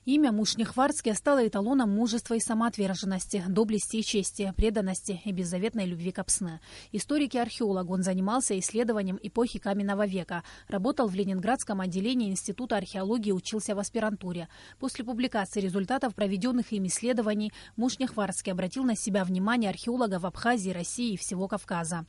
Имя Мушнихварский стало эталоном мужества и самоотверженности, доблести и чести, преданности и беззаветной любви к Апсне. Историк и археолог, он занимался исследованием эпохи каменного века, работал в Ленинградском отделении Института археологии и учился в аспирантуре. После публикации результатов проведенных им исследований Мушнихварский обратил на себя внимание археологов Абхазии, России и всего Кавказа.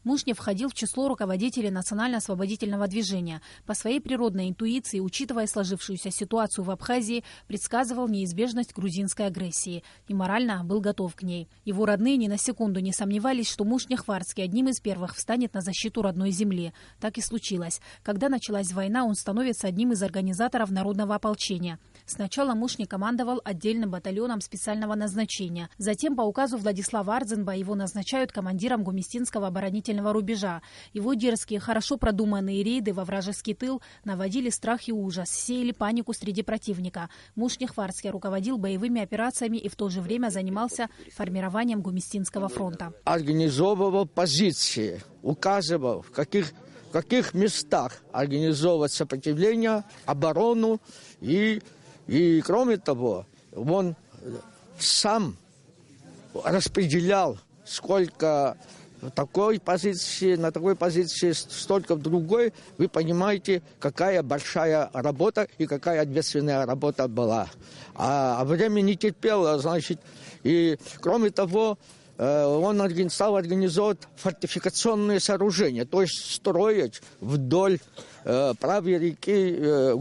Мушнев входил в число руководителей национально-освободительного движения. По своей природной интуиции, учитывая сложившуюся ситуацию в Абхазии, предсказывал неизбежность грузинской агрессии и морально был готов к ней. Его родные ни на секунду не сомневались, что Мушнихварский одним из первых встанет на защиту родной земли. Так и случилось. Когда началась война, он становится одним из организаторов народного ополчения. Сначала Мушни командовал отдельным батальоном специального назначения. Затем по указу Владислава Ардзенба его назначают командиром Гумистинского оборонительного рубежа. Его дерзкие, хорошо продуманные рейды во вражеский тыл наводили страх и ужас, сеяли панику среди противника. Мушнихварский руководил боевыми операциями и в то же время занимался формированием Гумистинского фронта. Организовывал позиции, указывал, в каких местах организовывать сопротивление, оборону и кроме того, он сам распределял, сколько такой позиции, на такой позиции, столько в другой. Вы понимаете, какая большая работа и какая ответственная работа была. А время не терпело, значит, и кроме того, он стал организовывать фортификационные сооружения, то есть строить вдоль правой реки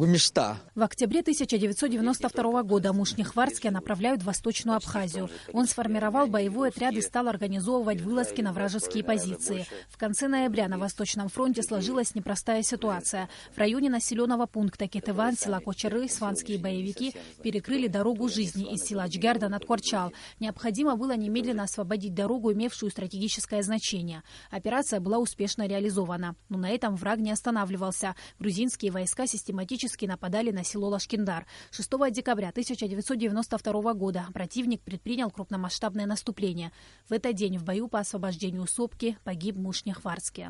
места. В октябре 1992 года Мушнихварский направляют в Восточную Абхазию. Он сформировал боевой отряд и стал организовывать вылазки на вражеские позиции. В конце ноября на Восточном фронте сложилась непростая ситуация. В районе населенного пункта Кетыван, села Кочеры, сванские боевики перекрыли дорогу жизни из села Чгярда над Корчал. Необходимо было немедленно освободить дорогу, имевшую стратегическое значение. Операция была успешно реализована. Но на этом враг не останавливался. Грузинские войска систематически нападали на село Лашкиндар. 6 декабря 1992 года противник предпринял крупномасштабное наступление. В этот день в бою по освобождению Сопки погиб Мушнихварский.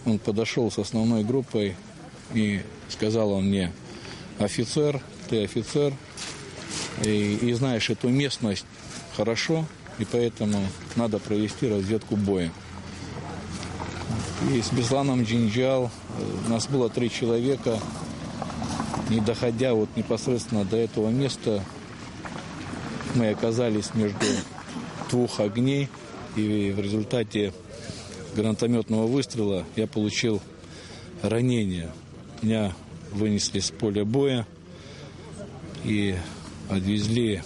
Он подошел с основной группой и сказал он мне: офицер, ты офицер, и знаешь эту местность хорошо, и поэтому надо провести разведку боя. И с Бесланом Джинджал нас было 3 человека. Не доходя непосредственно до этого места, мы оказались между 2 огней. И в результате гранатометного выстрела я получил ранение. Меня вынесли с поля боя и отвезли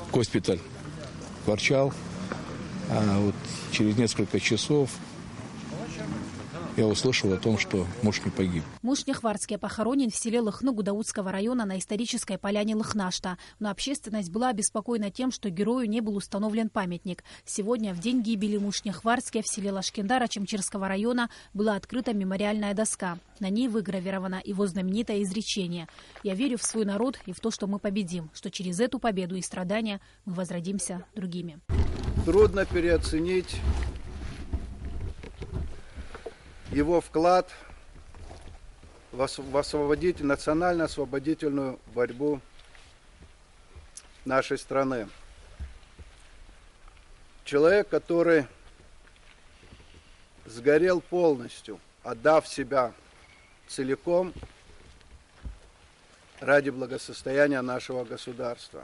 в госпиталь Корчал. А через несколько часов я услышал о том, что Мушни погиб. Мушнихварский похоронен в селе Лыхны Гудаутского района на исторической поляне Лыхнашта. Но общественность была обеспокоена тем, что герою не был установлен памятник. Сегодня, в день гибели Мушнихварского, в селе Лашкиндара Чемчирского района была открыта мемориальная доска. На ней выгравировано его знаменитое изречение: «Я верю в свой народ и в то, что мы победим, что через эту победу и страдания мы возродимся другими». Трудно переоценить его вклад в национально-освободительную борьбу нашей страны. Человек, который сгорел полностью, отдав себя целиком ради благосостояния нашего государства.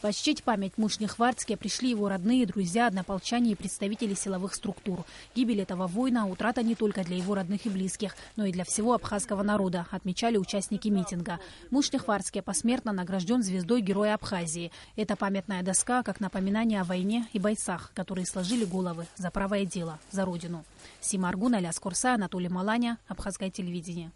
Почтить память Мушнихварского пришли его родные, друзья, однополчане и представители силовых структур. Гибель этого воина – утрата не только для его родных и близких, но и для всего абхазского народа, отмечали участники митинга. Мушнихварский посмертно награжден звездой Героя Абхазии. Это памятная доска как напоминание о войне и бойцах, которые сложили головы за правое дело, за родину. Сима Аргун, Аляс Курса, Анатолий Маланя, Абхазское телевидение.